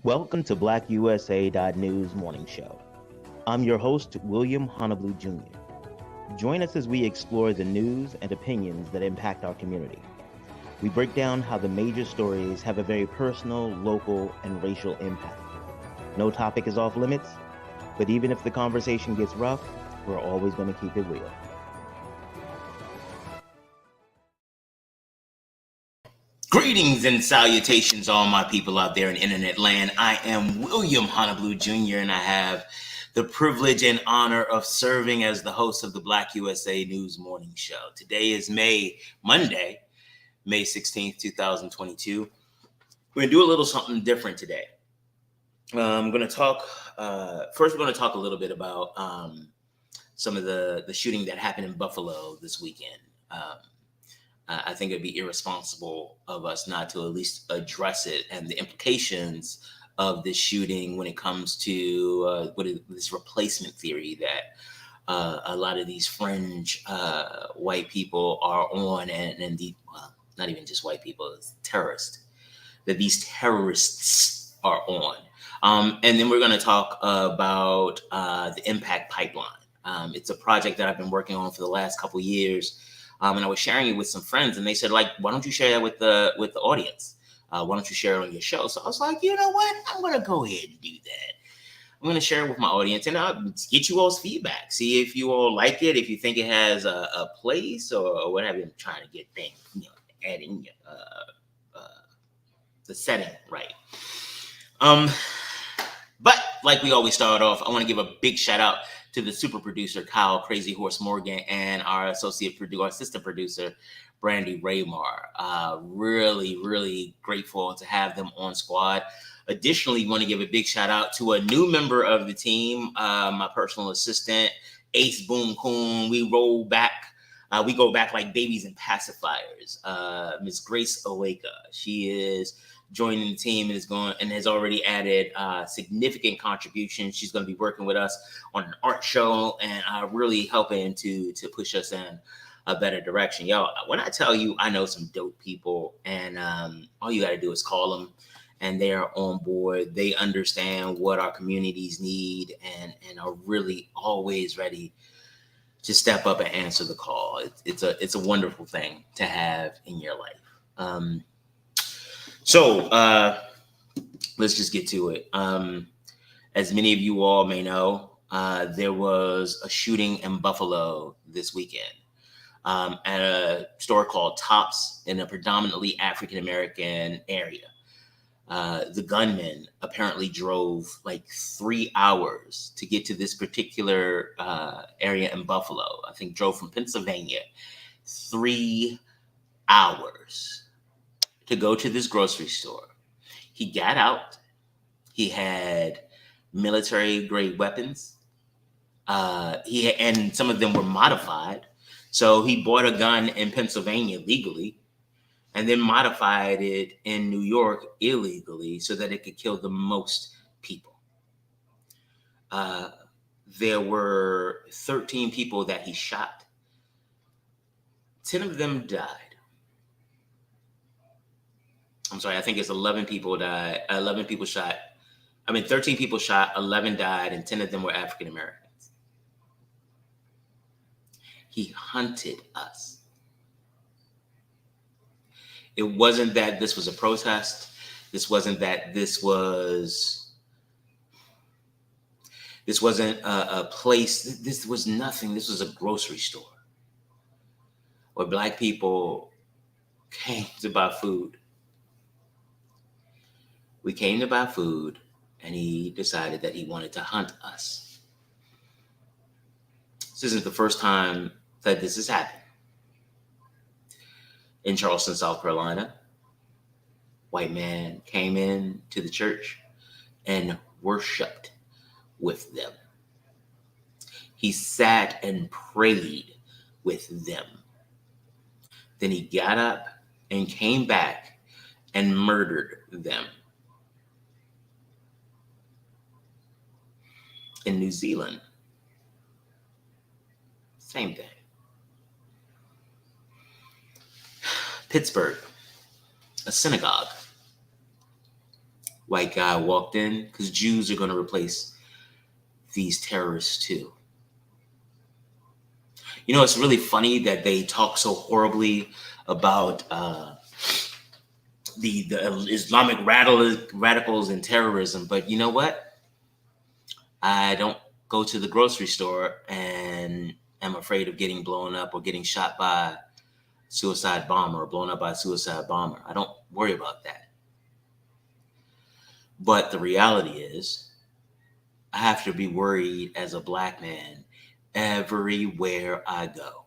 Welcome to BlackUSA.news morning show. I'm your host, William Honolulu Jr. Join us as we explore the news and opinions that impact our community. We break down how the major stories have a very personal, local, and racial impact. No topic is off limits, but even if the conversation gets rough, we're always going to keep it real. Greetings and salutations, all my people out there in internet land. I am William Honolulu Jr., and I have the privilege and honor of serving as the host of the Black USA News Morning Show. Today is Monday, May 16th, 2022. We're going to do a little something different today. I'm going to talk, first we're going to talk a little bit about some of the shooting that happened in Buffalo this weekend. I think it'd be irresponsible of us not to at least address it and the implications of this shooting when it comes to this replacement theory that a lot of these fringe white people are on, and not even just white people, it's terrorists, that these terrorists are on. And then we're going to talk about the Impact Pipeline. It's a project that I've been working on for the last couple of years. And I was sharing it with some friends, and they said, like, why don't you share that with the audience? Why don't you share it on your show? So I was like, you know what? I'm going to go ahead and do that. I'm going to share it with my audience, and I'll get you all's feedback. See if you all like it, if you think it has a place or what have you. I'm trying to get things, adding the setting right. But like we always start off, I want to give a big shout out to the super producer, Kyle Crazy Horse Morgan, and our assistant producer, Brandy Raymar. Really grateful to have them on squad. Additionally, want to give a big shout out to a new member of the team, my personal assistant, Ace Boom Coon. We go back like babies and pacifiers. Miss Grace Oweka. She is joining the team and has already added significant contributions. She's going to be working with us on an art show and really helping to push us in a better direction. Yo, when I tell you I know some dope people, and all you got to do is call them and they are on board. They understand what our communities need and are really always ready to step up and answer the call. It's a wonderful thing to have in your life. So let's just get to it. As many of you all may know, there was a shooting in Buffalo this weekend at a store called Tops in a predominantly African-American area. The gunman apparently drove like 3 hours to get to this particular area in Buffalo. I think drove from Pennsylvania 3 hours to go to this grocery store. He got out. He had military grade weapons. And some of them were modified. So he bought a gun in Pennsylvania legally and then modified it in New York illegally so that it could kill the most people. There were 13 people that he shot. 10 of them died. I'm sorry, I think it's 11 people died. 11 people shot. 13 people shot, 11 died, and 10 of them were African Americans. He hunted us. It wasn't that this was a protest. This wasn't that this wasn't a place. This was nothing. This was a grocery store where Black people came to buy food. We came to buy food, and he decided that he wanted to hunt us. This isn't the first time that this has happened. In Charleston, South Carolina, white man came in to the church and worshiped with them. He sat and prayed with them. Then he got up and came back and murdered them. In New Zealand, same thing. Pittsburgh, a synagogue. white guy walked in, because Jews are going to replace these terrorists too. You know, it's really funny that they talk so horribly about the Islamic radicals and terrorism, but you know what? I don't go to the grocery store and am afraid of getting blown up or getting shot by a suicide bomber or blown up by a suicide bomber. I don't worry about that. But the reality is, I have to be worried as a black man everywhere I go.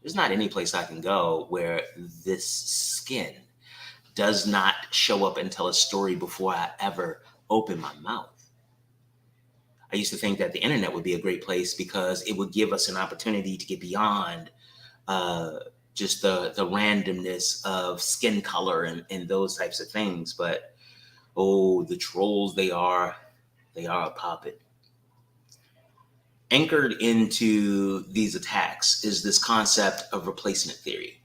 There's not any place I can go where this skin does not show up and tell a story before I ever open my mouth. I used to think that the internet would be a great place because it would give us an opportunity to get beyond just the randomness of skin color and those types of things. But oh, the trolls, they are a puppet. Anchored into these attacks is this concept of replacement theory.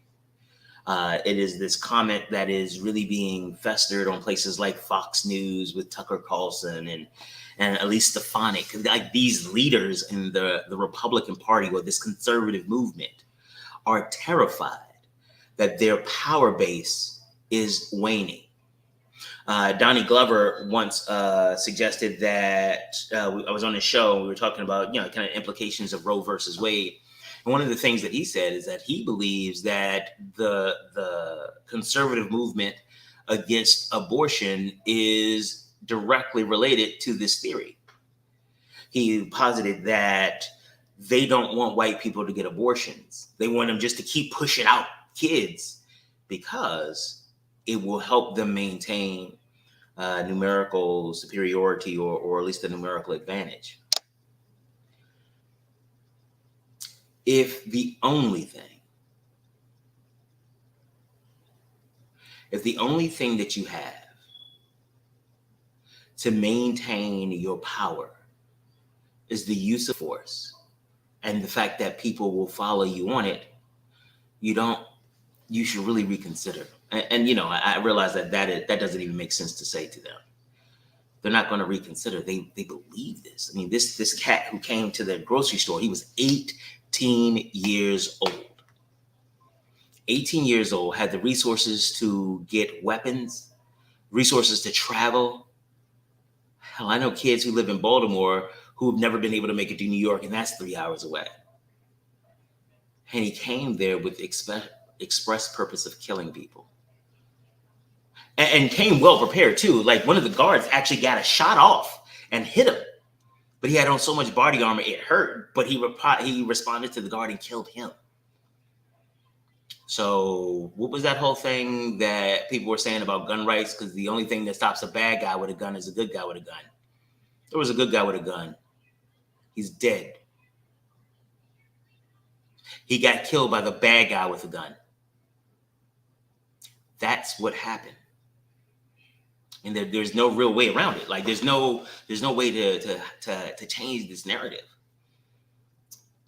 It is this comment that is really being festered on places like Fox News with Tucker Carlson and Elise Stefanik, like these leaders in the Republican Party or this conservative movement are terrified that their power base is waning. Donnie Glover once suggested that I was on a show and we were talking about, kind of implications of Roe versus Wade. And one of the things that he said is that he believes that the conservative movement against abortion is directly related to this theory. He posited that they don't want white people to get abortions. They want them just to keep pushing out kids because it will help them maintain numerical superiority or at least a numerical advantage. If the only thing that you have to maintain your power is the use of force and the fact that people will follow you on it, you should really reconsider. And I realize that doesn't even make sense to say to them. They're not going to reconsider. They believe this. I mean, this cat who came to the grocery store, he was 18 years old. 18 years old, had the resources to get weapons, resources to travel. Hell, I know kids who live in Baltimore who have never been able to make it to New York, and that's 3 hours away. And he came there with express purpose of killing people. And came well prepared too. Like one of the guards actually got a shot off and hit him, but he had on so much body armor it hurt. But he responded to the guard and killed him. So what was that whole thing that people were saying about gun rights? Because the only thing that stops a bad guy with a gun is a good guy with a gun. There was a good guy with a gun. He's dead. He got killed by the bad guy with a gun. That's what happened. And there's no real way around it. Like there's no way to change this narrative.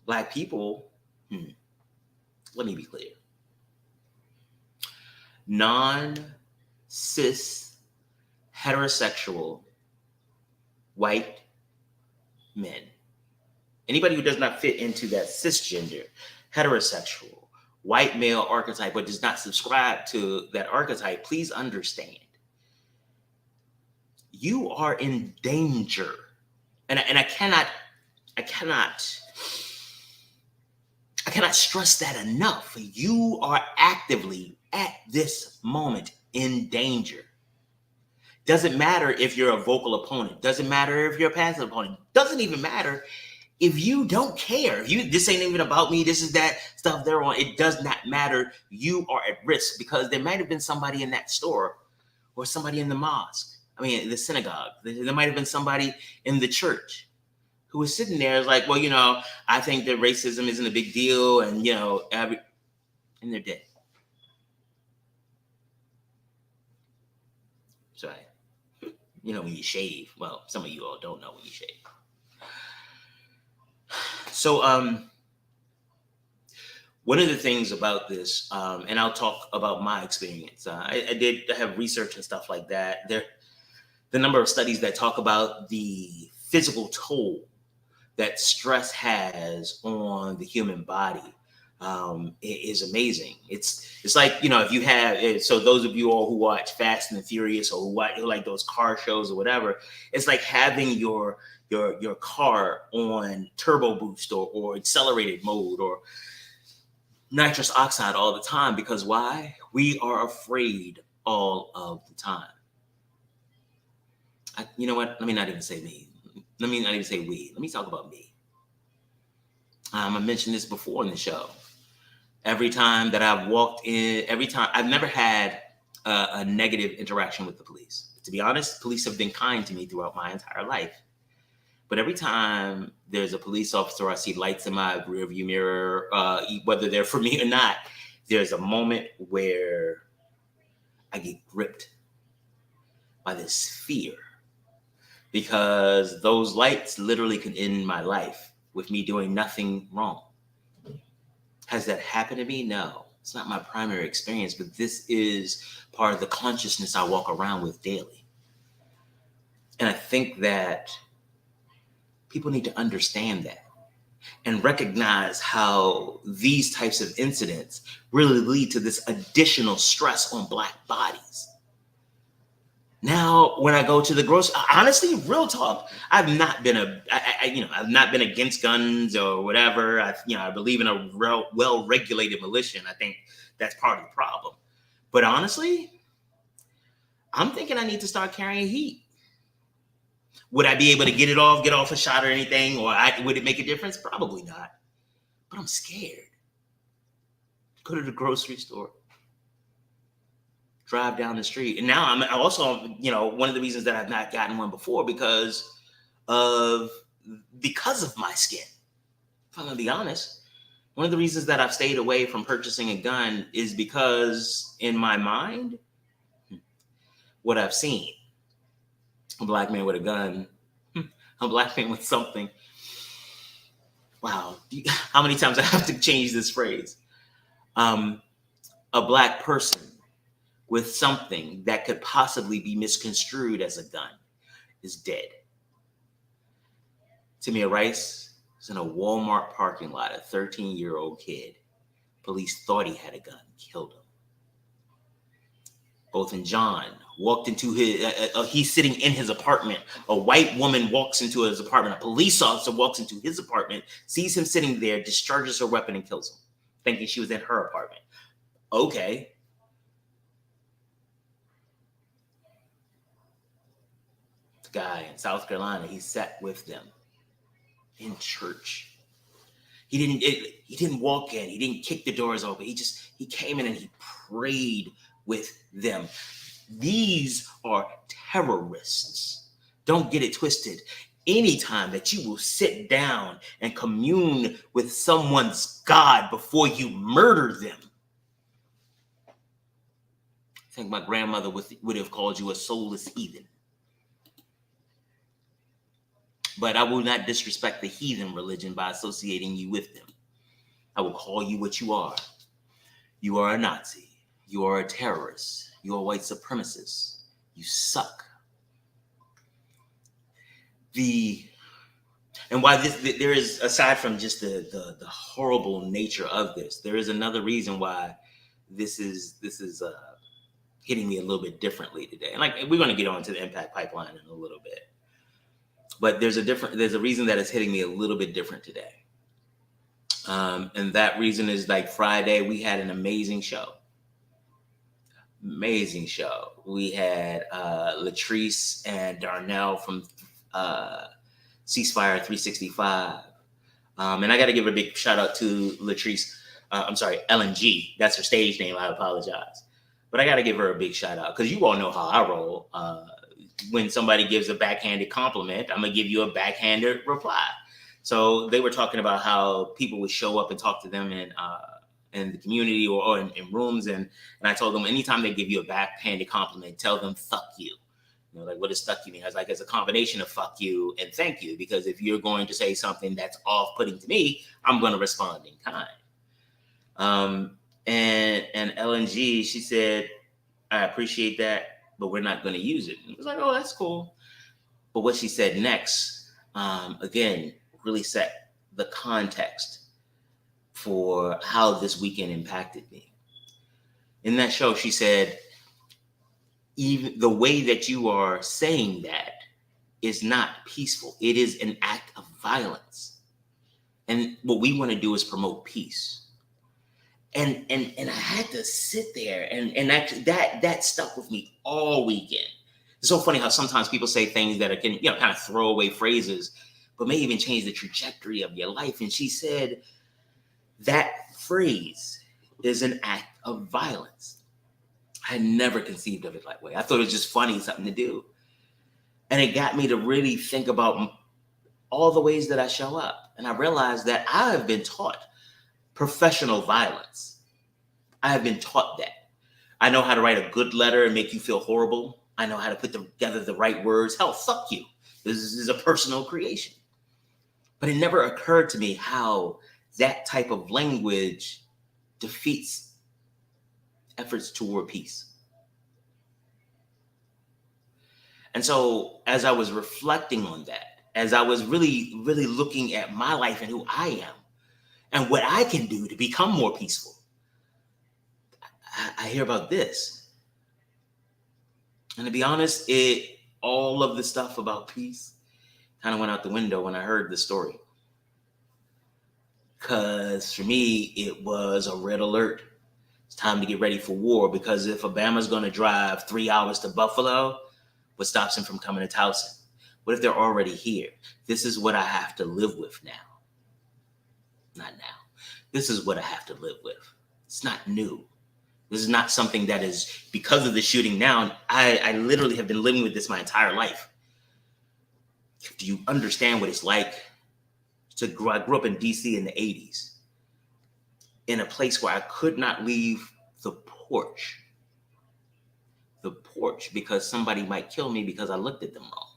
Black people, let me be clear. Non-cis heterosexual white men, anybody who does not fit into that cisgender heterosexual white male archetype but does not subscribe to that archetype, please understand you are in danger. And I cannot stress that enough. You are actively at this moment in danger. Doesn't matter if you're a vocal opponent. Doesn't matter if you're a passive opponent. Doesn't even matter if you don't care. If this ain't even about me, this is that stuff they're on. It does not matter. You are at risk because there might have been somebody in that store or somebody in the mosque. I mean, the synagogue. There might have been somebody in the church who was sitting there like, well, I think that racism isn't a big deal. And, and they're dead. So, when you shave, well, some of you all don't know when you shave. So, One of the things about this, and I'll talk about my experience. I did have research and stuff like that. The number of studies that talk about the physical toll that stress has on the human body is amazing. It's like, if you have, so those of you all who watch Fast and the Furious, or who like those car shows or whatever, it's like having your car on turbo boost or accelerated mode or nitrous oxide all the time. Because why? We are afraid all of the time. You know what? Let me not even say me. Let me not even say we. Let me talk about me. I mentioned this before in the show. Every time that I've walked in, I've never had a negative interaction with the police. To be honest, police have been kind to me throughout my entire life. But every time there's a police officer, I see lights in my rearview mirror, whether they're for me or not, there's a moment where I get gripped by this fear, because those lights literally can end my life with me doing nothing wrong. Has that happened to me? No, it's not my primary experience, but this is part of the consciousness I walk around with daily. And I think that people need to understand that and recognize how these types of incidents really lead to this additional stress on Black bodies. Now, when I go to the grocery, honestly, real talk, I've not been I've not been against guns or whatever. I believe in a well-regulated militia, and I think that's part of the problem. But honestly, I'm thinking I need to start carrying heat. Would I be able to get off a shot or anything, or would it make a difference? Probably not. But I'm scared. Go to the grocery store, drive down the street. And now I'm also, one of the reasons that I've not gotten one before because of my skin. If I'm gonna be honest, one of the reasons that I've stayed away from purchasing a gun is because in my mind, what I've seen, a Black man with a gun, a Black man with something. Wow, how many times I have to change this phrase? A Black person with something that could possibly be misconstrued as a gun is dead. Tamir Rice is in a Walmart parking lot, a 13-year-old kid. Police thought he had a gun, killed him. Both in John walked into he's sitting in his apartment. A white woman walks into his apartment. A police officer walks into his apartment, sees him sitting there, discharges her weapon and kills him, thinking she was in her apartment. Okay. The guy in South Carolina, he sat with them in church. He didn't walk in. He didn't kick the doors open. He came in and he prayed with them. These are terrorists. Don't get it twisted. Anytime that you will sit down and commune with someone's God before you murder them, I think my grandmother would have called you a soulless heathen. But I will not disrespect the heathen religion by associating you with them. I will call you what you are. You are a Nazi. You are a terrorist. You are a white supremacist. You suck. And why there is, aside from just the horrible nature of this, there is another reason why this is hitting me a little bit differently today. And like, we're going to get on to the impact pipeline in a little bit. But there's a reason that it's hitting me a little bit different today. And that reason is, like, Friday, we had an amazing show. Amazing show. We had Latrice and Darnell from Ceasefire 365. And I got to give a big shout out to Latrice. LNG. That's her stage name. I apologize. But I got to give her a big shout out because you all know how I roll. When somebody gives a backhanded compliment, I'm going to give you a backhanded reply. So they were talking about how people would show up and talk to them in the community or in rooms. And I told them, anytime they give you a backhanded compliment, tell them, fuck you. Like, what does fuck you mean? I was like, it's a combination of fuck you and thank you. Because if you're going to say something that's off-putting to me, I'm going to respond in kind. And LNG, she said, I appreciate that, but we're not going to use it. And it was like, oh, that's cool. But what she said next, again, really set the context for how this weekend impacted me. In that show, she said, even the way that you are saying that is not peaceful. It is an act of violence. And what we want to do is promote peace. And I had to sit there and that stuck with me all weekend. It's so funny how sometimes people say things that can, kind of throwaway phrases, but may even change the trajectory of your life. And she said that phrase is an act of violence. I never conceived of it that way. I thought it was just funny, something to do. And it got me to really think about all the ways that I show up. And I realized that I have been taught professional violence. I have been taught that. I know how to write a good letter and make you feel horrible. I know how to put together the right words. Hell, fuck you. This is a personal creation. But it never occurred to me how that type of language defeats efforts toward peace. And so as I was reflecting on that, as I was really, really looking at my life and who I am and what I can do to become more peaceful, I hear about this. And to be honest, all of the stuff about peace kind of went out the window when I heard the story. Because for me, it was a red alert. It's time to get ready for war, because if Obama's going to drive 3 hours to Buffalo, what stops him from coming to Towson? What if they're already here? This is what I have to live with now. Not now. This is what I have to live with. It's not new. This is not something that is because of the shooting now. I literally have been living with this my entire life. Do you understand what it's like to grow? I grew up in DC in the 80s, in a place where I could not leave the porch because somebody might kill me because I looked at them wrong.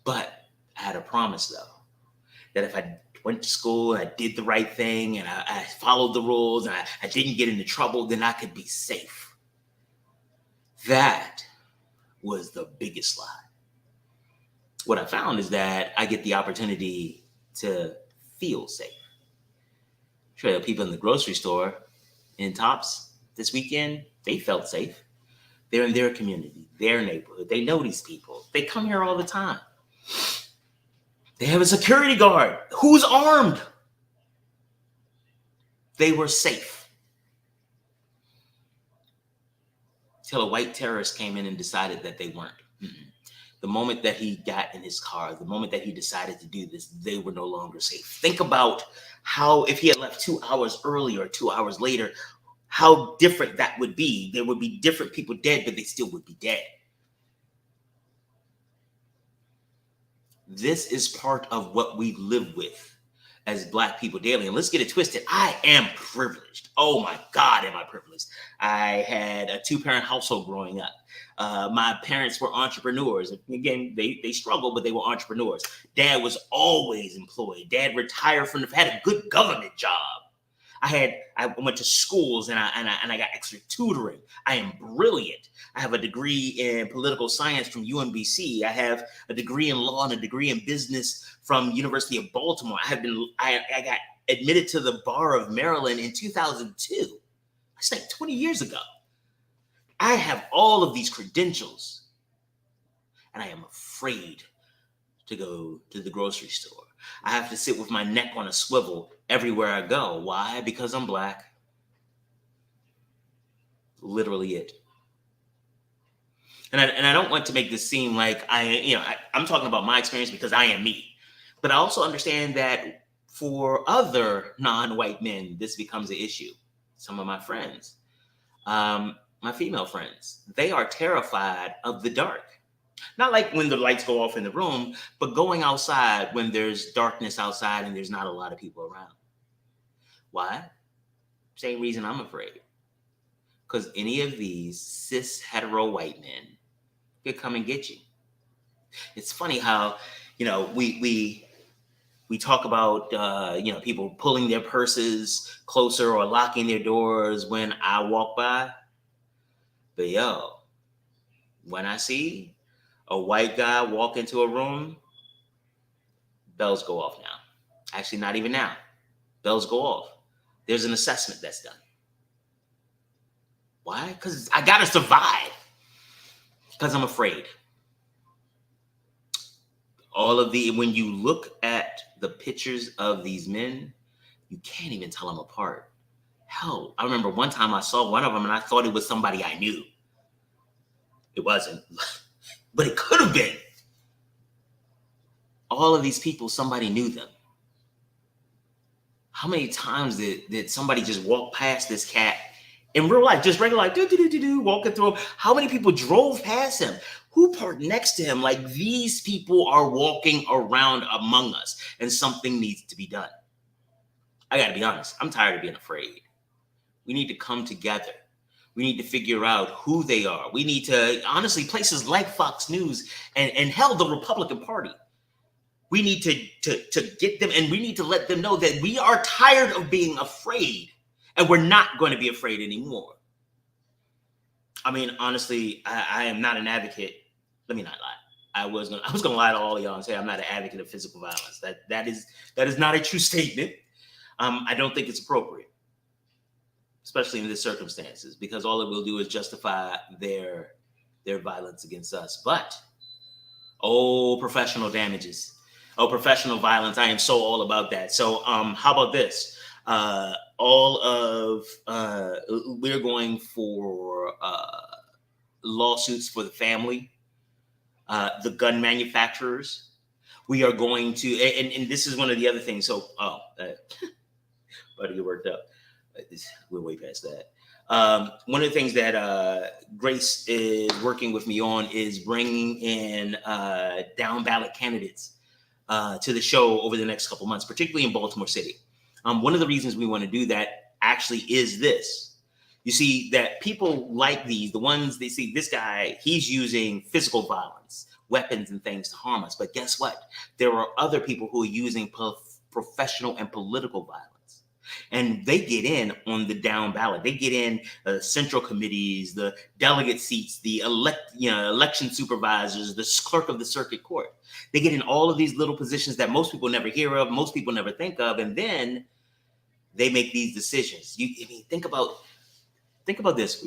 But I had a promise, though, that if I went to school and I did the right thing and I followed the rules and I didn't get into trouble, then I could be safe. That was the biggest lie. What I found is that I get the opportunity to feel safe. Sure, the people in the grocery store in Tops this weekend, they felt safe. They're in their community, their neighborhood. They know these people. They come here all the time. They have a security guard who's armed. They were safe. Till a white terrorist came in and decided that they weren't. The moment that he got in his car, the moment that he decided to do this, they were no longer safe. Think about how, if he had left 2 hours earlier or 2 hours later, how different that would be. There would be different people dead, but they still would be dead. This is part of what we live with as Black people daily. And let's get it twisted. I am privileged. Oh my God, am I privileged. I had a 2-parent household growing up. My parents were entrepreneurs. Again, they struggled, but they were entrepreneurs. Dad was always employed. Dad retired had a good government job. I went to schools and I got extra tutoring. I am brilliant. I have a degree in political science from UMBC. I have a degree in law and a degree in business from University of Baltimore. I got admitted to the bar of Maryland in 2002. That's like 20 years ago. I have all of these credentials, and I am afraid to go to the grocery store. I have to sit with my neck on a swivel everywhere I go. Why? Because I'm Black. Literally it. And I don't want to make this seem like I'm talking about my experience because I am me. But I also understand that for other non-white men, this becomes an issue. Some of my friends, my female friends, they are terrified of the dark. Not like when the lights go off in the room, but going outside when there's darkness outside and there's not a lot of people around. Why? Same reason I'm afraid. Because any of these cis hetero white men could come and get you. It's funny how, we We talk about people pulling their purses closer or locking their doors when I walk by. But yo, when I see a white guy walk into a room, bells go off now. Actually, not even now. Bells go off. There's an assessment that's done. Why? Because I gotta survive. Because I'm afraid. When you look at the pictures of these men, you can't even tell them apart. Hell, I remember one time I saw one of them and I thought it was somebody I knew. It wasn't, but it could have been. All of these people, somebody knew them. How many times did somebody just walk past this cat in real life, just regular life, walking through? How many people drove past him? Who parked next to him? Like, these people are walking around among us, and something needs to be done. I got to be honest. I'm tired of being afraid. We need to come together. We need to figure out who they are. We need to, honestly, places like Fox News and hell, the Republican Party. We need to get them, and we need to let them know that we are tired of being afraid, and we're not going to be afraid anymore. I mean, honestly, I am not an advocate. Let me not lie. I was gonna lie to all of y'all and say I'm not an advocate of physical violence. That is not a true statement. I don't think it's appropriate, especially in these circumstances, because all it will do is justify their violence against us. But professional damages. Professional violence. I am so all about that. So how about this? We're going for lawsuits for the family, the gun manufacturers. We are going to, and this is one of the other things. So, about to get worked up. We're way past that. One of the things that Grace is working with me on is bringing in down ballot candidates to the show over the next couple months, particularly in Baltimore City. One of the reasons we want to do that actually is this. You see that people like these, the ones they see, this guy, he's using physical violence, weapons and things to harm us. But guess what? There are other people who are using professional and political violence. And they get in on the down ballot. They get in central committees, the delegate seats, the election supervisors, the clerk of the circuit court. They get in all of these little positions that most people never hear of, most people never think of, and then they make these decisions. Think about this,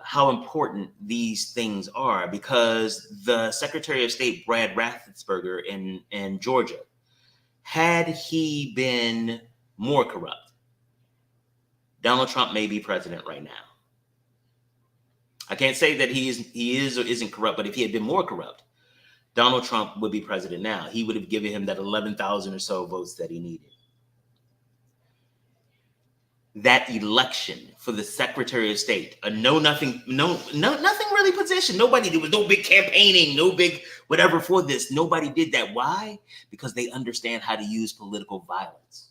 how important these things are, because the Secretary of State, Brad Raffensperger in Georgia, had he been more corrupt, Donald Trump may be president right now. I can't say that he is or isn't corrupt, but if he had been more corrupt, Donald Trump would be president now. He would have given him that 11,000 or so votes that he needed. That election for the Secretary of State, nothing really position. Nobody, there was no big campaigning, no big whatever for this. Nobody did that. Why? Because they understand how to use political violence.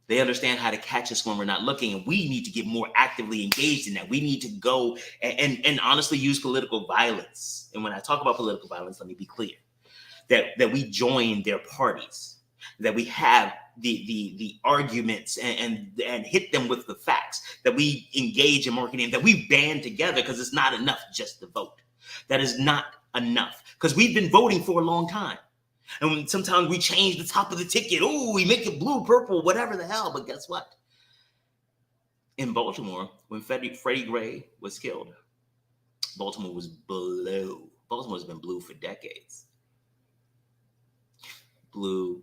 They understand how to catch us when we're not looking, and we need to get more actively engaged in that. We need to go and honestly use political violence. And when I talk about political violence, let me be clear that we join their parties, that we have the arguments and hit them with the facts, that we engage in marketing, that we band together, because it's not enough just to vote. That is not enough, because we've been voting for a long time. And sometimes we change the top of the ticket. Oh, we make it blue, purple, whatever the hell. But guess what? In Baltimore, when Freddie Gray was killed, Baltimore was blue. Baltimore's been blue for decades. Blue,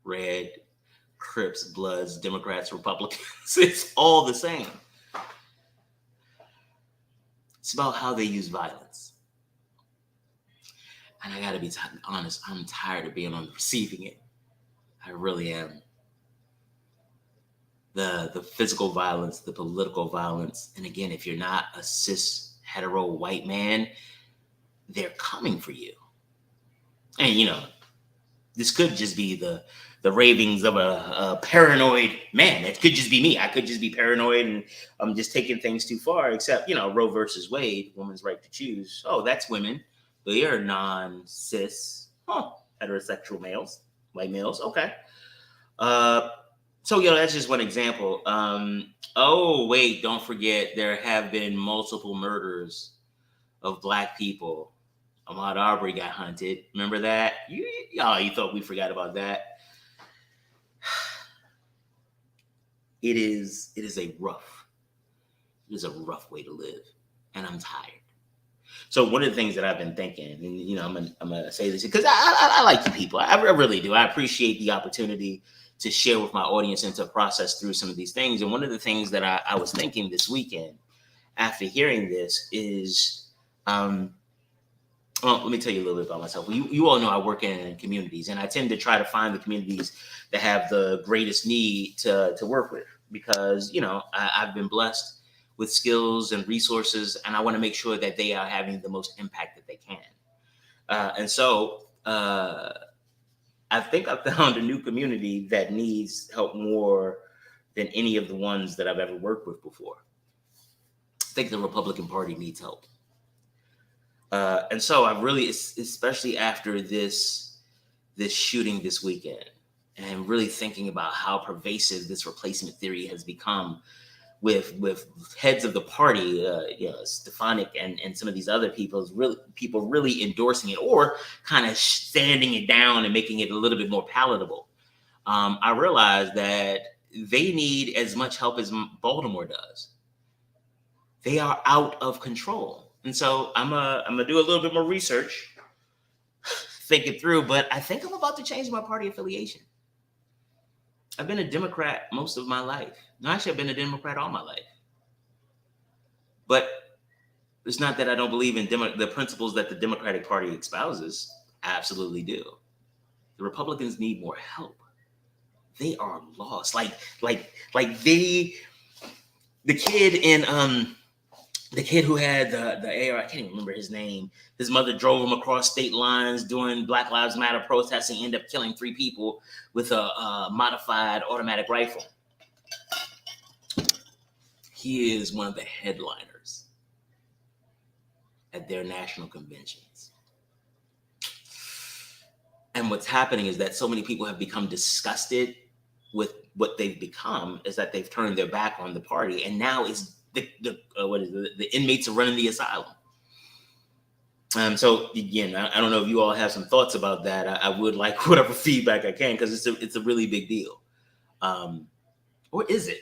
red, Crips, Bloods, Democrats, Republicans. It's all the same. It's about how they use violence. And I got to be honest, I'm tired of being on the receiving end. I really am. The physical violence, the political violence. And again, if you're not a cis, hetero, white man, they're coming for you. And, this could just be the ravings of a paranoid man. It could just be me. I could just be paranoid and I'm just taking things too far, except, Roe versus Wade, woman's right to choose. Oh, that's women. They are non-cis, heterosexual males. White males, okay. Uh, so that's just one example. Oh wait, don't forget there have been multiple murders of black people. Ahmaud Arbery got hunted. Remember that? You thought we forgot about that? It is a rough way to live, and I'm tired. So one of the things that I've been thinking, and I'm gonna say this because I like you people. I really do. I appreciate the opportunity to share with my audience and to process through some of these things. And one of the things that I was thinking this weekend after hearing this is, well, let me tell you a little bit about myself. You all know I work in communities, and I tend to try to find the communities that have the greatest need to work with because I've been blessed with skills and resources, and I want to make sure that they are having the most impact that they can. And so I think I found a new community that needs help more than any of the ones that I've ever worked with before. I think the Republican Party needs help. And so I really, especially after this shooting this weekend, and really thinking about how pervasive this replacement theory has become with heads of the party, Stefanik and some of these other people really endorsing it or kind of standing it down and making it a little bit more palatable. I realized that they need as much help as Baltimore does. They are out of control. And so I'm gonna do a little bit more research, think it through, but I think I'm about to change my party affiliation. I've been a Democrat most of my life. No, actually, I've been a Democrat all my life. But it's not that I don't believe in the principles that the Democratic Party espouses. I absolutely do. The Republicans need more help. They are lost. Like the kid in the kid who had the AR, I can't even remember his name. His mother drove him across state lines during Black Lives Matter protesting, ended up killing 3 people with a modified automatic rifle. He is one of the headliners at their national conventions. And what's happening is that so many people have become disgusted with what they've become, is that they've turned their back on the party, and now it's the inmates are running the asylum. So again, I don't know if you all have some thoughts about that. I would like whatever feedback I can because it's a really big deal. Or is it?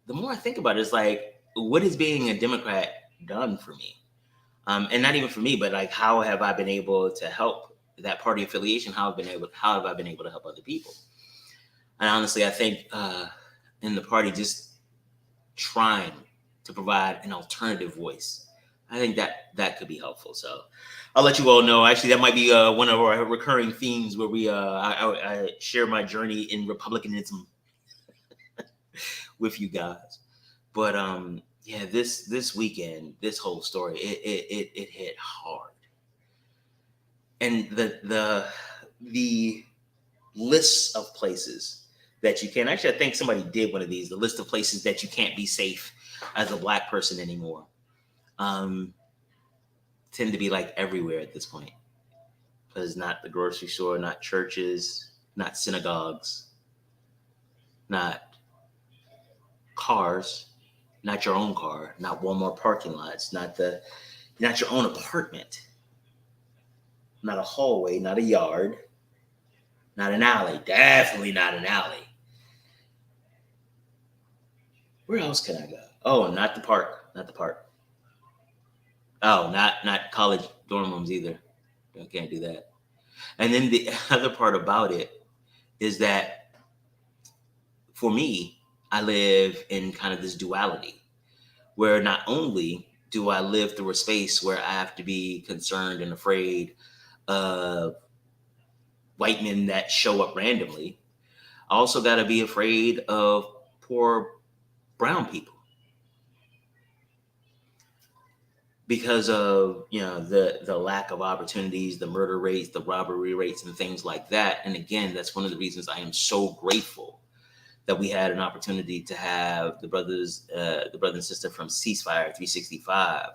The more I think about it, it's like, what is being a Democrat done for me? And not even for me, but like, how have I been able to help that party affiliation? How have I been able to help other people? And honestly, I think in the party, just trying to provide an alternative voice, I think that could be helpful. So I'll let you all know. Actually, that might be one of our recurring themes where we I share my journey in Republicanism with you guys. But this weekend, this whole story, it hit hard, and the lists of places that you can. Actually, I think somebody did one of these. The list of places that you can't be safe as a Black person anymore. Tend to be like everywhere at this point. Because not the grocery store, not churches, not synagogues, not cars, not your own car, not Walmart parking lots, not your own apartment, not a hallway, not a yard, not an alley, definitely not an alley. Where else can I go? Oh, not the park. Oh, not college dorm rooms either. I can't do that. And then the other part about it is that for me, I live in kind of this duality where not only do I live through a space where I have to be concerned and afraid of white men that show up randomly, I also got to be afraid of poor brown people because of the lack of opportunities, the murder rates, the robbery rates, and things like that. And again, that's one of the reasons I am so grateful that we had an opportunity to have the brother and sister from Ceasefire 365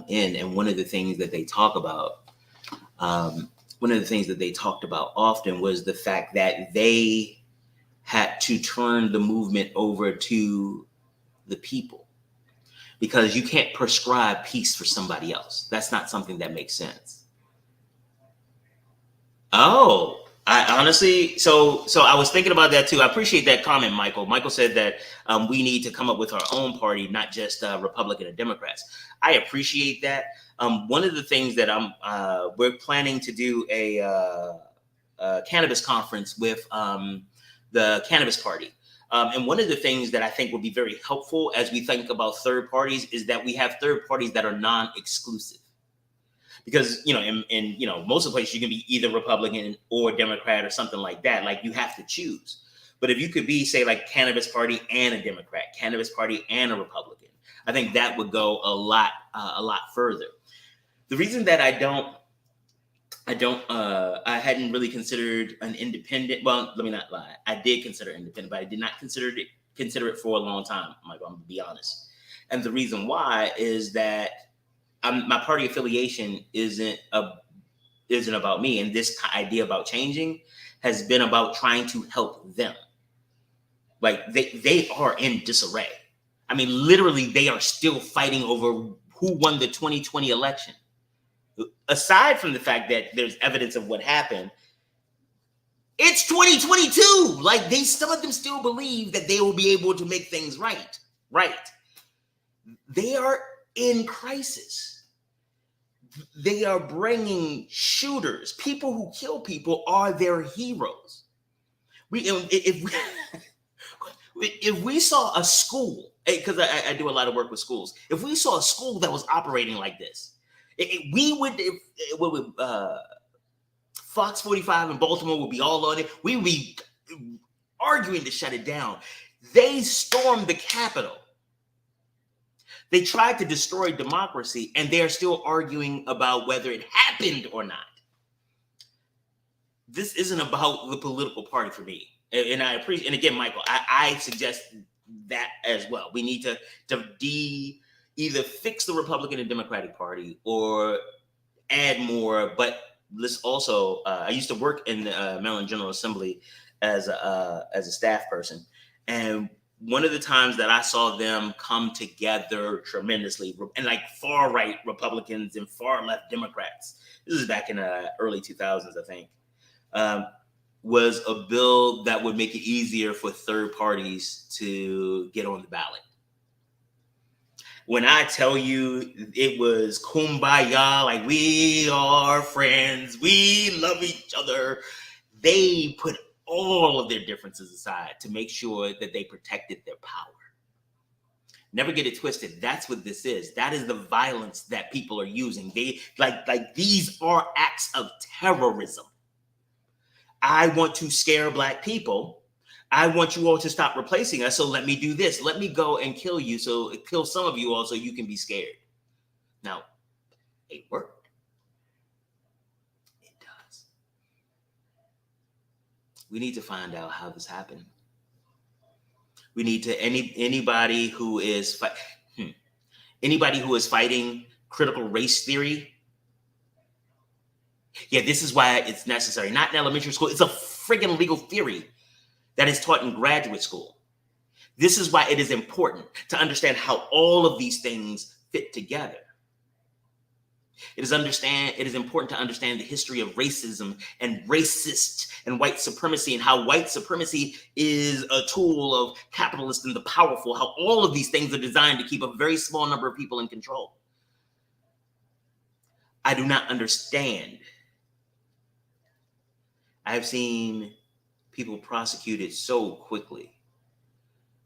in. And one of the things that they talk about one of the things that they talked about often was the fact that they had to turn the movement over to the people, because you can't prescribe peace for somebody else. That's not something that makes sense. Oh, I honestly, so I was thinking about that too. I appreciate that comment, Michael. Michael said that we need to come up with our own party, not just Republican and Democrats. I appreciate that. One of the things that we're planning to do a cannabis conference with the Cannabis Party. And one of the things that I think would be very helpful as we think about third parties is that we have third parties that are non-exclusive. Because, in most of the places you can be either Republican or Democrat or something like that. Like, you have to choose. But if you could be, say, like Cannabis Party and a Democrat, Cannabis Party and a Republican, I think that would go a lot further. The reason that I hadn't really considered an independent. Well, let me not lie. I did consider independent, but I did not consider it for a long time, Michael. I'm gonna be honest. And the reason why is that my party affiliation isn't about me, and this idea about changing has been about trying to help them. Like, they are in disarray. I mean, literally, they are still fighting over who won the 2020 election. Aside from the fact that there's evidence of what happened, it's 2022. Like, some of them still believe that they will be able to make things right. Right. They are in crisis. They are bringing shooters. People who kill people are their heroes. If we saw a school, because I do a lot of work with schools, if we saw a school that was operating like this, Fox 45 in Baltimore would be all on it. We would be arguing to shut it down. They stormed the Capitol. They tried to destroy democracy, and they are still arguing about whether it happened or not. This isn't about the political party for me. And I appreciate, and again, Michael, I suggest that as well. We need to either fix the Republican and Democratic Party or add more. But let's also, I used to work in the Maryland General Assembly as a staff person. And one of the times that I saw them come together tremendously, and like far right Republicans and far left Democrats, this is back in the early 2000s, I think, was a bill that would make it easier for third parties to get on the ballot. When I tell you it was kumbaya, like, we are friends, we love each other, they put all of their differences aside to make sure that they protected their power. Never get it twisted. That's what this is. That is the violence that people are using. They like these are acts of terrorism. I want to scare Black people. I want you all to stop replacing us. So let me do this. Let me go and kill you. So kill some of you all so you can be scared. Now, it worked. We need to find out how this happened. We need to anybody who is fighting critical race theory. Yeah, this is why it's necessary. Not in elementary school. It's a friggin' legal theory that is taught in graduate school. This is why it is important to understand how all of these things fit together. It is important to understand the history of racism and racist and white supremacy, and how white supremacy is a tool of capitalists and the powerful, how all of these things are designed to keep a very small number of people in control. I do not understand. I've seen people prosecuted so quickly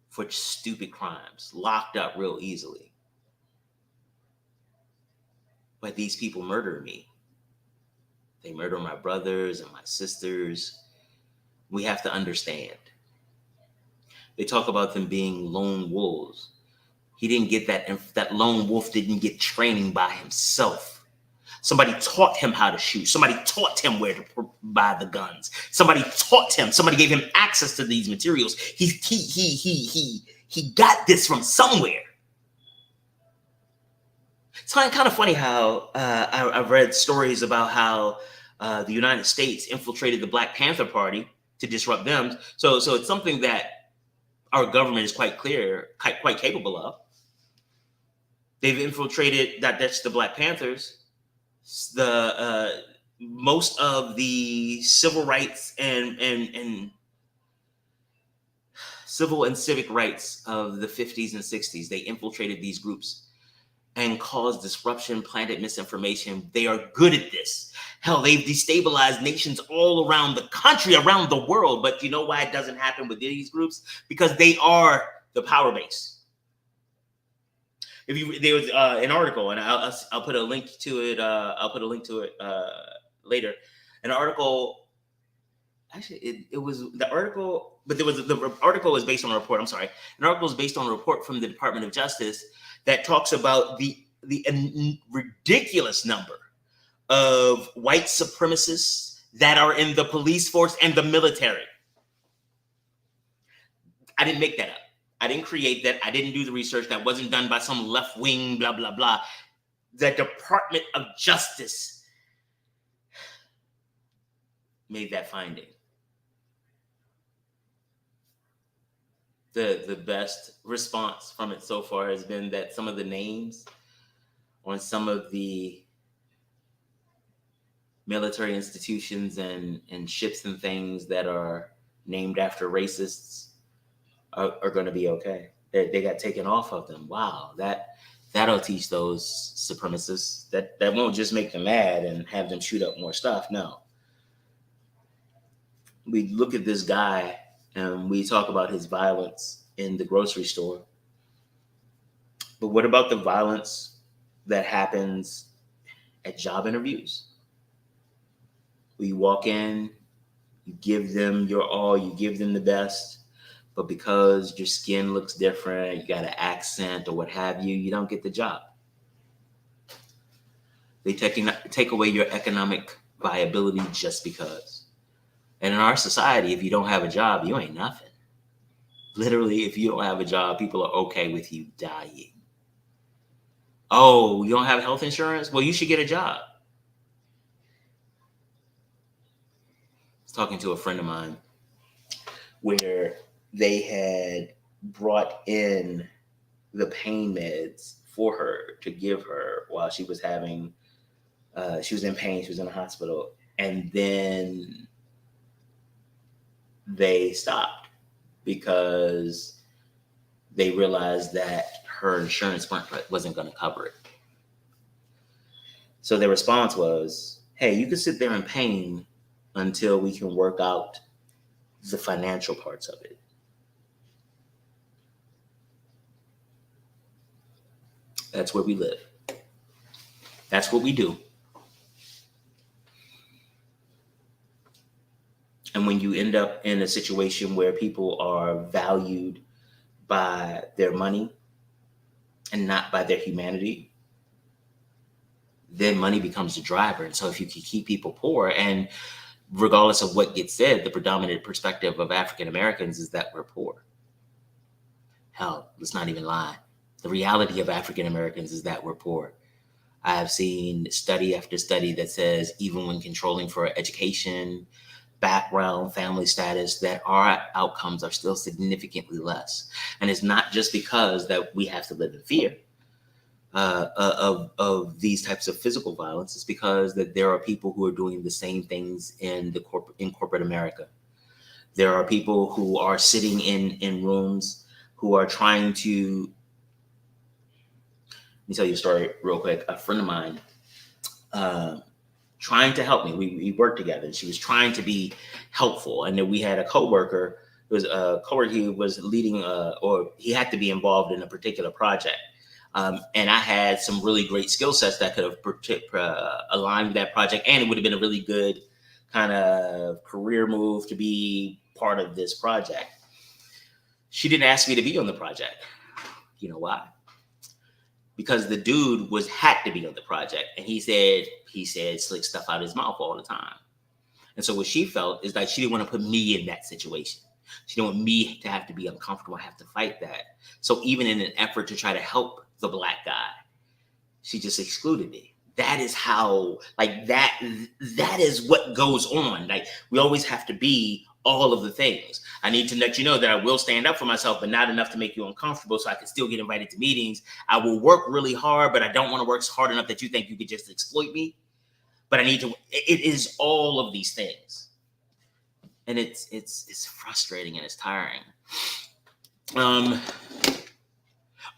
for stupid crimes, locked up real easily. But these people murder me. They murder my brothers and my sisters. We have to understand. They talk about them being lone wolves. He didn't get that. That lone wolf didn't get training by himself. Somebody taught him how to shoot. Somebody taught him where to buy the guns. Somebody taught him. Somebody gave him access to these materials. He got this from somewhere. It's kind of funny how I've read stories about how The United States infiltrated the Black Panther Party to disrupt them. So it's something that our government is quite capable of. They've infiltrated that's the Black Panthers. The most of the civil rights and civil and civic rights of the 50s and 60s. They infiltrated these groups and caused disruption, planted misinformation. They are good at this. Hell, they've destabilized nations all around the country, around the world. But you know why it doesn't happen with these groups? Because they are the power base. There was an article, and I'll put a link to it. I'll put a link to it later. An article. Actually, it was the article, but the article was based on a report. I'm sorry, an article is based on a report from the Department of Justice that talks about the ridiculous number of white supremacists that are in the police force and the military. I didn't make that up. I didn't create that. I didn't do the research. That wasn't done by some left wing, blah, blah, blah. The Department of Justice made that finding. The best response from it so far has been that some of the names on some of the military institutions and ships and things that are named after racists are going to be okay. They got taken off of them. Wow, that'll teach those supremacists. That won't just make them mad and have them shoot up more stuff. No. We look at this guy and we talk about his violence in the grocery store. But what about the violence that happens at job interviews? You walk in, you give them your all, you give them the best, but because your skin looks different, you got an accent or what have you, you don't get the job. They take away your economic viability just because. And in our society, if you don't have a job, you ain't nothing. Literally, if you don't have a job, people are okay with you dying. Oh, you don't have health insurance? Well, you should get a job. I was talking to a friend of mine where they had brought in the pain meds for her to give her while she was having, she was in pain, she was in the hospital, and then they stopped because they realized that her insurance wasn't going to cover it. So their response was, hey, you can sit there in pain until we can work out the financial parts of it. That's where we live. That's what we do. And when you end up in a situation where people are valued by their money and not by their humanity, then money becomes the driver. And so if you can keep people poor, and regardless of what gets said, the predominant perspective of African Americans is that we're poor. Hell, let's not even lie. The reality of African Americans is that we're poor. I have seen study after study that says even when controlling for education, background, family status, that our outcomes are still significantly less. And it's not just because that we have to live in fear of these types of physical violence. It's because that there are people who are doing the same things in corporate America. There are people who are sitting in rooms who are trying to. Let me tell you a story real quick. A friend of mine trying to help me. We worked together, and she was trying to be helpful. And then we had a coworker. It was a coworker who was leading, or he had to be involved in a particular project. And I had some really great skill sets that could have aligned with that project, and it would have been a really good kind of career move to be part of this project. She didn't ask me to be on the project. You know why? Because the dude had to be on the project, and he said slick stuff out of his mouth all the time. And so what she felt is like she didn't want to put me in that situation. She didn't want me to have to be uncomfortable, have to fight that. So even in an effort to try to help the Black guy, she just excluded me. That is how, like, that is what goes on. Like, we always have to be all of the things. I need to let you know that I will stand up for myself, but not enough to make you uncomfortable so I can still get invited to meetings. I will work really hard, but I don't want to work hard enough that you think you could just exploit me. But I need to, it is all of these things. And it's frustrating and it's tiring.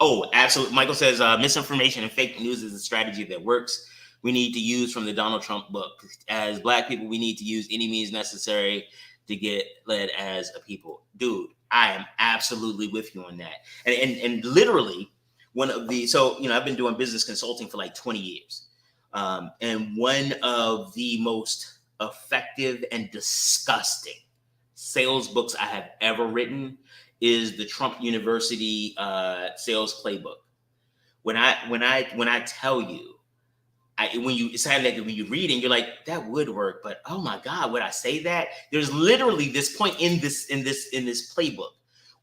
Oh, absolutely. Michael says misinformation and fake news is a strategy that works. We need to use from the Donald Trump book. As Black people, we need to use any means necessary to get led as a people. Dude, I am absolutely with you on that. And literally, I've been doing business consulting for like 20 years. And one of the most effective and disgusting sales books I have ever written is the Trump University sales playbook. When I tell you, when you read and you're like, that would work, but oh my God, would I say that? There's literally this point in this playbook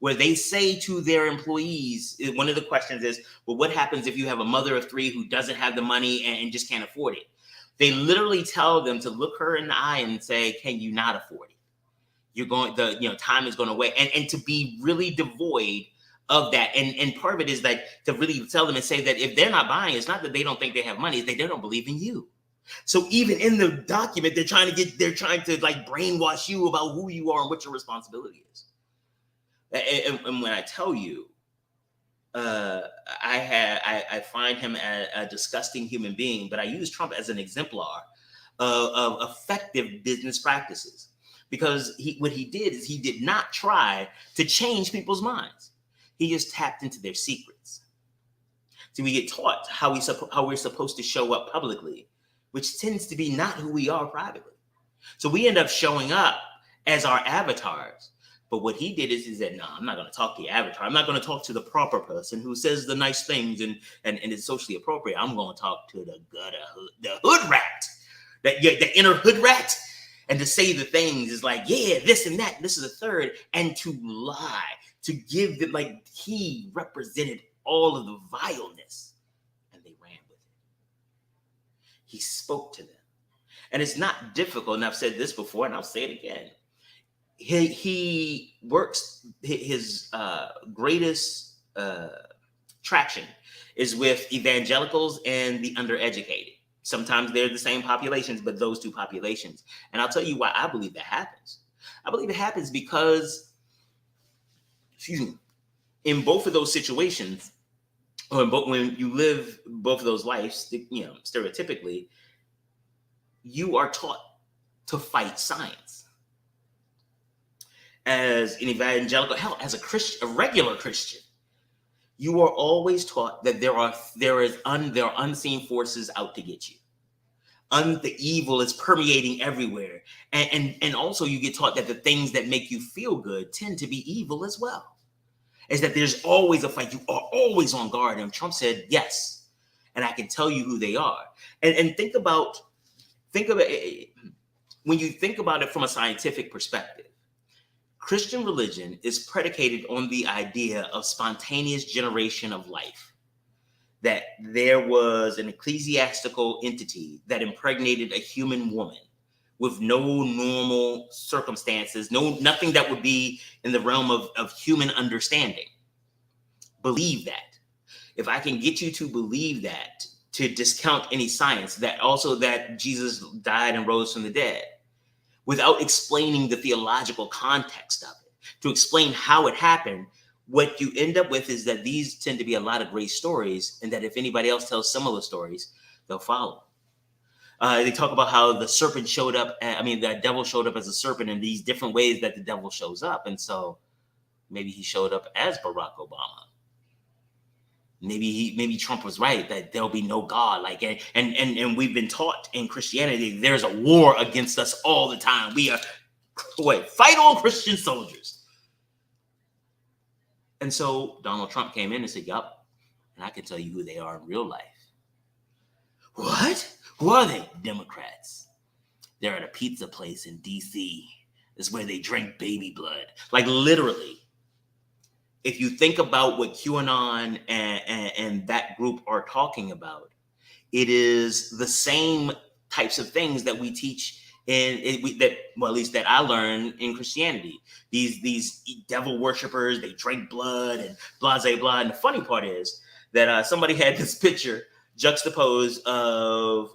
where they say to their employees, one of the questions is, well, what happens if you have a mother of three who doesn't have the money and just can't afford it? They literally tell them to look her in the eye and say, can you not afford it? Time is going away, and to be really devoid of that. And part of it is like to really tell them and say that if they're not buying, it's not that they don't think they have money, it's that they don't believe in you. So even in the document, they're trying to like brainwash you about who you are and what your responsibility is. And when I tell you, I find him a disgusting human being, but I use Trump as an exemplar of effective business practices. Because what he did is he did not try to change people's minds. He just tapped into their secrets. So we get taught how we're supposed to show up publicly, which tends to be not who we are privately. So we end up showing up as our avatars. But what he did is he said, no, I'm not going to talk to the avatar. I'm not going to talk to the proper person who says the nice things and is socially appropriate. I'm going to talk to the hood rat, the inner hood rat. And to say the things is like, yeah, this and that, this is a third, and to lie, to give them, like, he represented all of the vileness, and they ran with it. He spoke to them. And it's not difficult, and I've said this before, and I'll say it again. He works, his greatest traction is with evangelicals and the undereducated. Sometimes they're the same populations, but those two populations. And I'll tell you why I believe that happens. I believe it happens because, in both of those situations, when you live both of those lives, stereotypically, you are taught to fight science. As an evangelical, hell, as a Christian, a regular Christian, you are always taught that there are unseen forces out to get you. The evil is permeating everywhere. And also you get taught that the things that make you feel good tend to be evil as well. Is that there's always a fight. You are always on guard. And Trump said, yes. And I can tell you who they are. And think about it, when you think about it from a scientific perspective, Christian religion is predicated on the idea of spontaneous generation of life. That there was an ecclesiastical entity that impregnated a human woman with no normal circumstances, nothing that would be in the realm of human understanding. Believe that. If I can get you to believe that, to discount any science, that Jesus died and rose from the dead, without explaining the theological context of it, to explain how it happened, what you end up with is that these tend to be a lot of great stories, and that if anybody else tells similar stories, they'll follow. They talk about how the serpent showed up, the devil showed up as a serpent in these different ways that the devil shows up. And so maybe he showed up as Barack Obama. Maybe Trump was right, that there'll be no God. And we've been taught in Christianity, there's a war against us all the time. We are, fight all Christian soldiers. And so Donald Trump came in and said, yup, and I can tell you who they are in real life. What? Who are they? Democrats. They're at a pizza place in D.C. It's where they drink baby blood. Like, literally. If you think about what QAnon and that group are talking about, It is the same types of things that we teach at least that I learned in Christianity. These devil worshippers, they drink blood and blah, blah, blah. And the funny part is that somebody had this picture juxtaposed of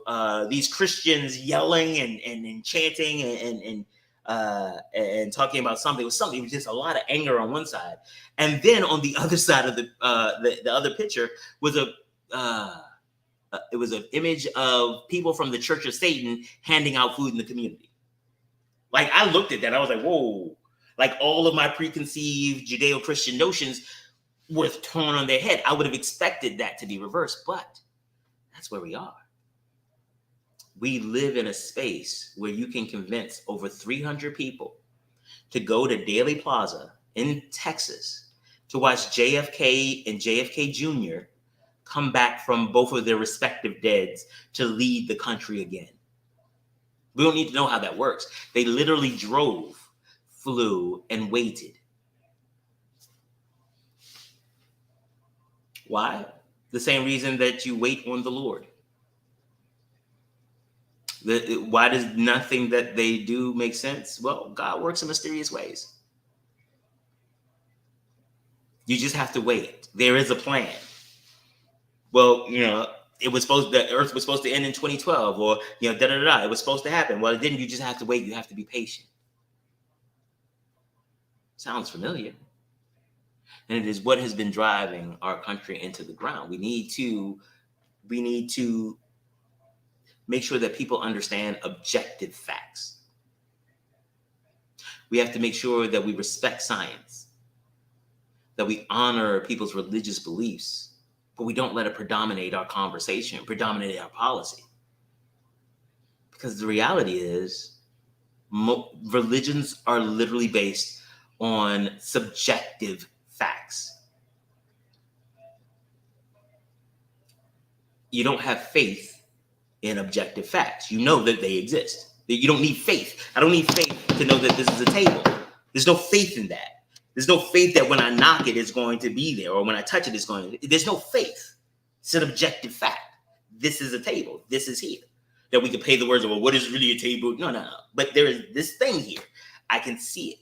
these Christians yelling and chanting and talking about something. It was just a lot of anger on one side, and then on the other side of the other picture was it was an image of people from the Church of Satan handing out food in the community. Like, I looked at that, I was like, whoa! Like, all of my preconceived Judeo-Christian notions were torn on their head. I would have expected that to be reversed, but that's where we are. We live in a space where you can convince over 300 people to go to Daley Plaza in Texas to watch JFK and JFK Jr. come back from both of their respective deads to lead the country again. We don't need to know how that works. They literally drove, flew, and waited. Why? The same reason that you wait on the Lord. Why does nothing that they do make sense? Well, God works in mysterious ways. You just have to wait. There is a plan. Well, the Earth was supposed to end in 2012, or it was supposed to happen. Well, it didn't. You just have to wait. You have to be patient. Sounds familiar. And it is what has been driving our country into the ground. We need to make sure that people understand objective facts. We have to make sure that we respect science, that we honor people's religious beliefs, but we don't let it predominate our conversation, predominate our policy. Because the reality is, religions are literally based on subjective facts. You don't have faith in objective facts. You know that they exist. You don't need faith. I don't need faith to know that this is a table. There's no faith in that. There's no faith that when I knock it, it's going to be there, or when I touch it, it's going to. There's no faith. It's an objective fact. This is a table. This is here. That we can pay the words of, well, what is really a table? No. But there is this thing here. I can see it.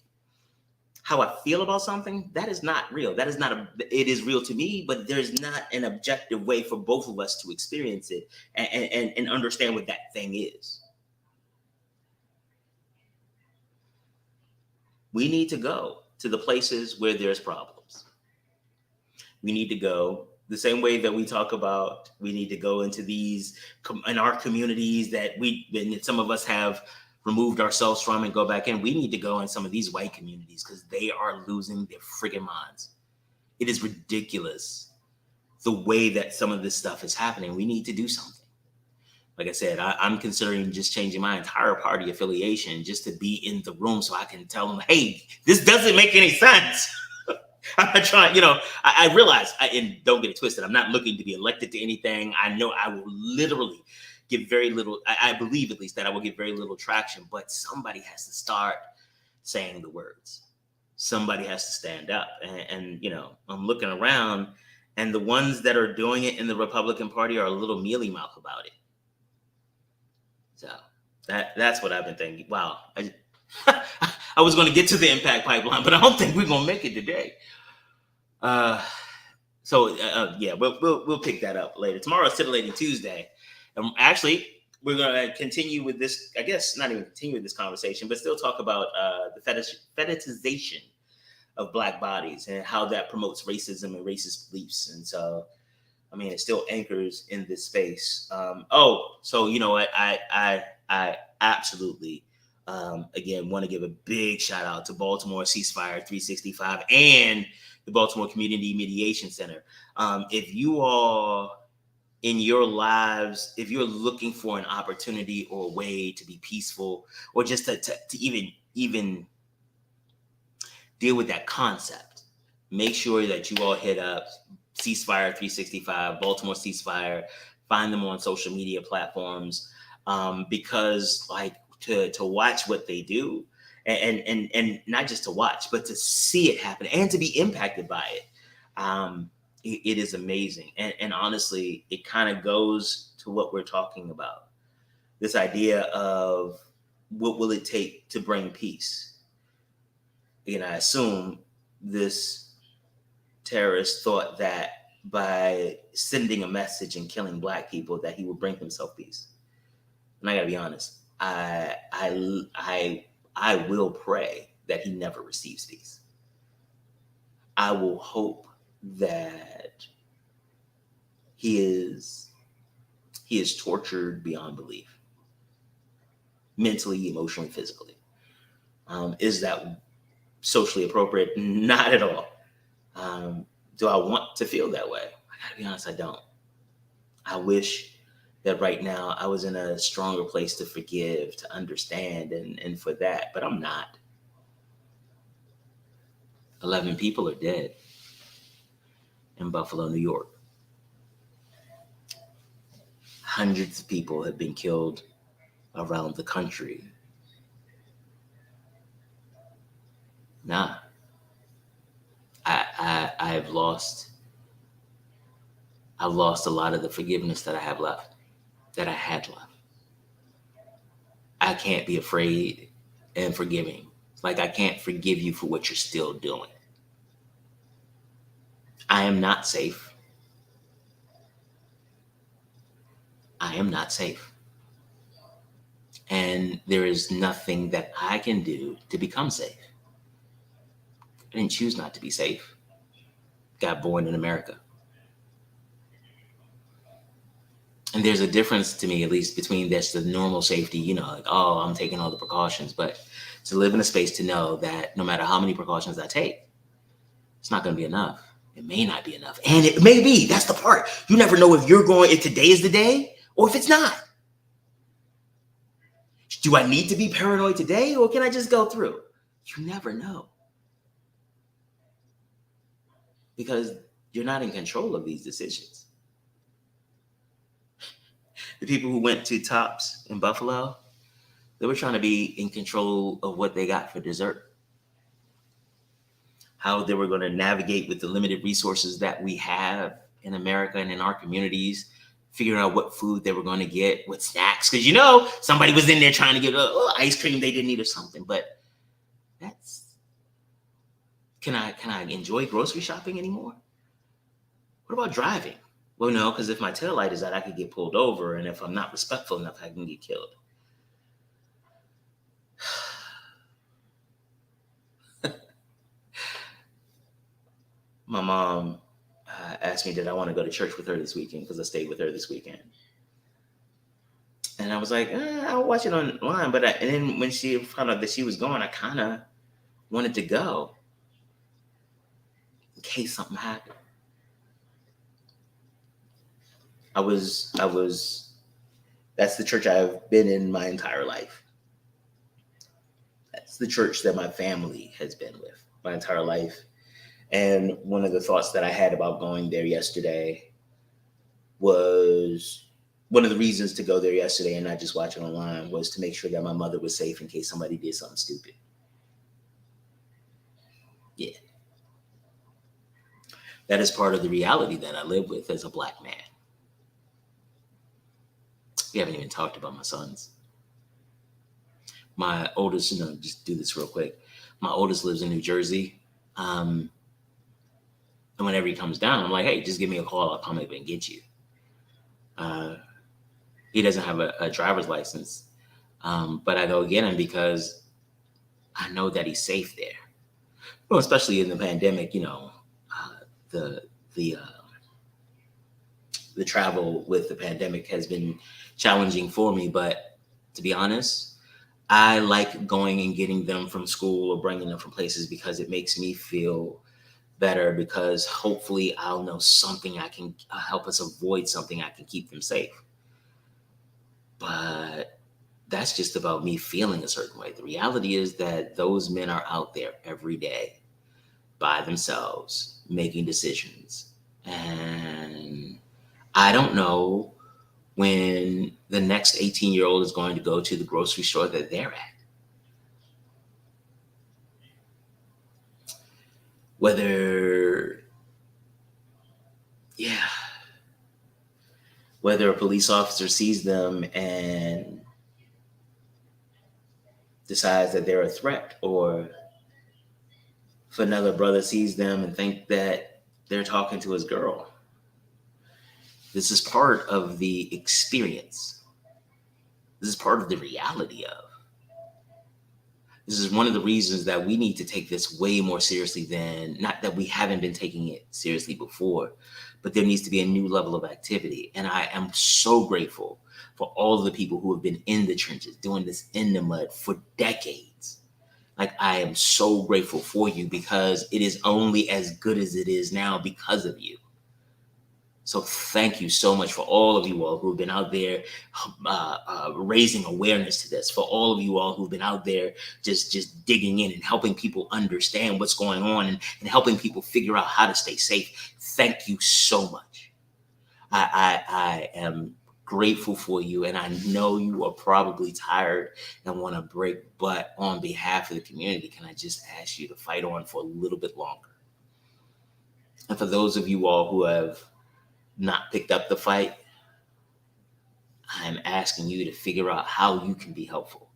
How I feel about something, that is not real. That is not it is real to me, but there's not an objective way for both of us to experience it and understand what that thing is. We need to go to the places where there's problems. We need to go the same way that we talk about, we need to go into these, in our communities that some of us have removed ourselves from and go back in. We need to go in some of these white communities because they are losing their friggin' minds. It is ridiculous the way that some of this stuff is happening. We need to do something. Like I said, I'm considering just changing my entire party affiliation just to be in the room so I can tell them, hey, this doesn't make any sense. I'm not trying, I realize, and don't get it twisted, I'm not looking to be elected to anything. I know I will literally get very little, I believe at least that I will get very little traction, but somebody has to start saying the words. Somebody has to stand up. And I'm looking around, and the ones that are doing it in the Republican Party are a little mealy mouth about it. So that's what I've been thinking. Wow. I was going to get to the impact pipeline, but I don't think we're going to make it today. We'll pick that up later. Tomorrow is Titillating Tuesday. Actually, we're going to continue with this, I guess not even continue with this conversation, but still talk about the fetishization of Black bodies and how that promotes racism and racist beliefs. And so, it still anchors in this space. I absolutely, again, want to give a big shout out to Baltimore Ceasefire 365 and the Baltimore Community Mediation Center. If you all in your lives, if you're looking for an opportunity or a way to be peaceful, or just to even deal with that concept, make sure that you all hit up Ceasefire 365, Baltimore Ceasefire, find them on social media platforms, because to watch what they do and not just to watch, but to see it happen and to be impacted by it. It is amazing. And honestly, it kind of goes to what we're talking about. This idea of what will it take to bring peace? And I assume this terrorist thought that by sending a message and killing Black people that he would bring himself peace. And I gotta be honest, I will pray that he never receives peace. I will hope that he is tortured beyond belief, mentally, emotionally, physically. Is that socially appropriate? Not at all. Do I want to feel that way? I gotta be honest, I don't. I wish that right now I was in a stronger place to forgive, to understand, and for that, but I'm not. 11 people are dead in Buffalo, New York. Hundreds of people have been killed around the country. Nah, I've lost a lot of the forgiveness that I have left, that I had left. I can't be afraid and forgiving. Like, I can't forgive you for what you're still doing. I am not safe. I am not safe. And there is nothing that I can do to become safe. I didn't choose not to be safe. Got born in America. And there's a difference to me, at least, between this, the normal safety, like, oh, I'm taking all the precautions, but to live in a space to know that no matter how many precautions I take, it's not going to be enough. It may not be enough. And it may be. That's the part. You never know if today is the day or if it's not. Do I need to be paranoid today or can I just go through? You never know. Because you're not in control of these decisions. The people who went to Tops in Buffalo, they were trying to be in control of what they got for dessert. How they were going to navigate with the limited resources that we have in America and in our communities, figuring out what food they were going to get, what snacks, because somebody was in there trying to get ice cream they didn't need or something. But can I enjoy grocery shopping anymore? What about driving? Well, no, because if my taillight is out, I could get pulled over, and if I'm not respectful enough, I can get killed. My mom asked me, did I want to go to church with her this weekend, because I stayed with her this weekend. And I was like, I'll watch it online. And then when she found out that she was going, I kind of wanted to go in case something happened. That's the church I've been in my entire life. That's the church that my family has been with my entire life. And one of the thoughts that I had about going there yesterday was, one of the reasons to go there yesterday and not just watch it online was to make sure that my mother was safe in case somebody did something stupid. Yeah. That is part of the reality that I live with as a Black man. We haven't even talked about my sons. My oldest, just do this real quick. My oldest lives in New Jersey. And whenever he comes down, I'm like, hey, just give me a call. I'll come over and get you. He doesn't have a driver's license. But I go get him because I know that he's safe there. Well, especially in the pandemic, the travel with the pandemic has been challenging for me. But to be honest, I like going and getting them from school or bringing them from places because it makes me feel better, because hopefully I'll know something I can help us avoid something, I can keep them safe. But that's just about me feeling a certain way. The reality is that those men are out there every day by themselves making decisions. And I don't know when the next 18-year-old is going to go to the grocery store that they're at. Whether yeah, whether a police officer sees them and decides that they're a threat, or if another brother sees them and think that they're talking to his girl. This is part of the experience. This is part of the reality of. This is one of the reasons that we need to take this way more seriously than, not that we haven't been taking it seriously before, but there needs to be a new level of activity. And I am so grateful for all of the people who have been in the trenches, doing this in the mud for decades. Like, I am so grateful for you, because it is only as good as it is now because of you. So thank you so much for all of you all who've been out there raising awareness to this, for all of you all who've been out there just digging in and helping people understand what's going on, and helping people figure out how to stay safe. Thank you so much. I am grateful for you, and I know you are probably tired and want to break, but on behalf of the community, can I just ask you to fight on for a little bit longer? And for those of you all who have not picked up the fight, I'm asking you to figure out how you can be helpful.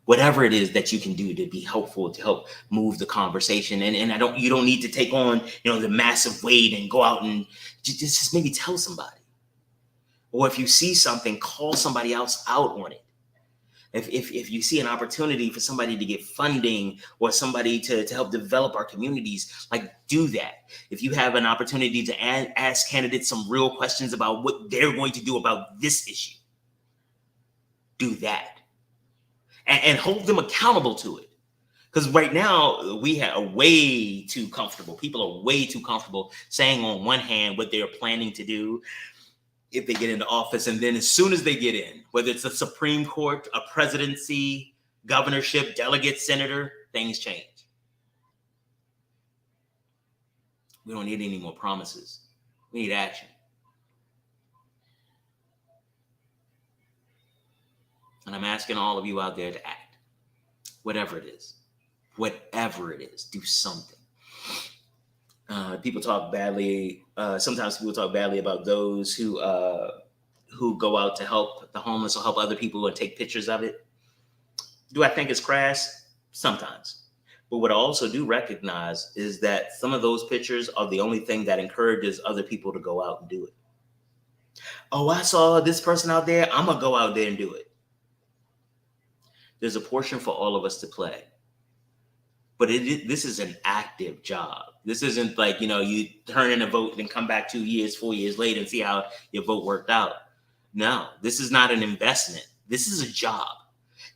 Whatever it is that you can do to be helpful, to help move the conversation. And you don't need to take on, the massive weight and go out and just maybe tell somebody. Or if you see something, call somebody else out on it. If you see an opportunity for somebody to get funding, or somebody to help develop our communities, like, do that. If you have an opportunity to ask candidates some real questions about what they're going to do about this issue, do that. And hold them accountable to it. Because right now, we are way too comfortable. People are way too comfortable saying on one hand what they're planning to do if they get into office, and then as soon as they get in, whether it's the Supreme Court, a presidency, governorship, delegate, senator, things change. We don't need any more promises. We need action. And I'm asking all of you out there to act. Whatever it is. Whatever it is, do something. People talk badly. Sometimes people talk badly about those who go out to help the homeless or help other people and take pictures of it. Do I think it's crass? Sometimes. But what I also do recognize is that some of those pictures are the only thing that encourages other people to go out and do it. Oh, I saw this person out there, I'm going to go out there and do it. There's a portion for all of us to play. But this is an active job. This isn't like, you turn in a vote and come back 2 years, 4 years later and see how your vote worked out. No, this is not an investment. This is a job.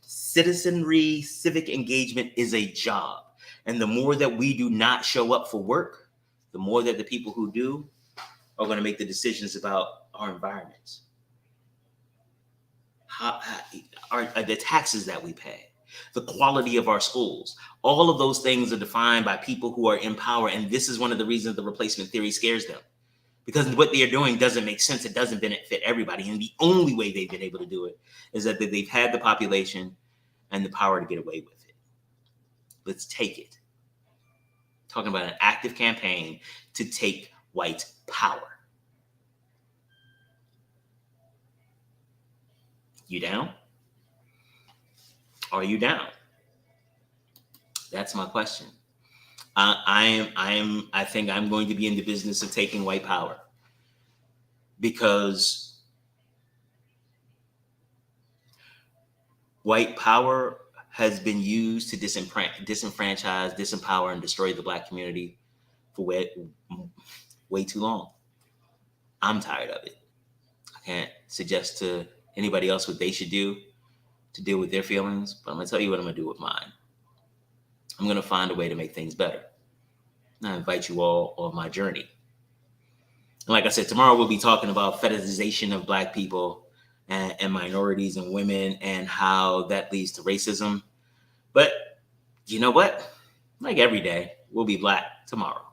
Citizenry, civic engagement is a job. And the more that we do not show up for work, the more that the people who do are going to make the decisions about our environments. The taxes that we pay, the quality of our schools, all of those things are defined by people who are in power. And this is one of the reasons the replacement theory scares them, because what they are doing doesn't make sense. It doesn't benefit everybody. And the only way they've been able to do it is that they've had the population and the power to get away with it. Let's take it. Talking about an active campaign to take white power. You down? Are you down? That's my question. I think I'm going to be in the business of taking white power, because white power has been used to disenfranchise, disempower, and destroy the Black community for way too long. I'm tired of it. I can't suggest to anybody else what they should do to deal with their feelings, but I'm going to tell you what I'm going to do with mine. I'm going to find a way to make things better. And I invite you all on my journey. And like I said, tomorrow we'll be talking about fetishization of Black people and minorities and women, and how that leads to racism. But you know what? Like every day, we'll be Black tomorrow.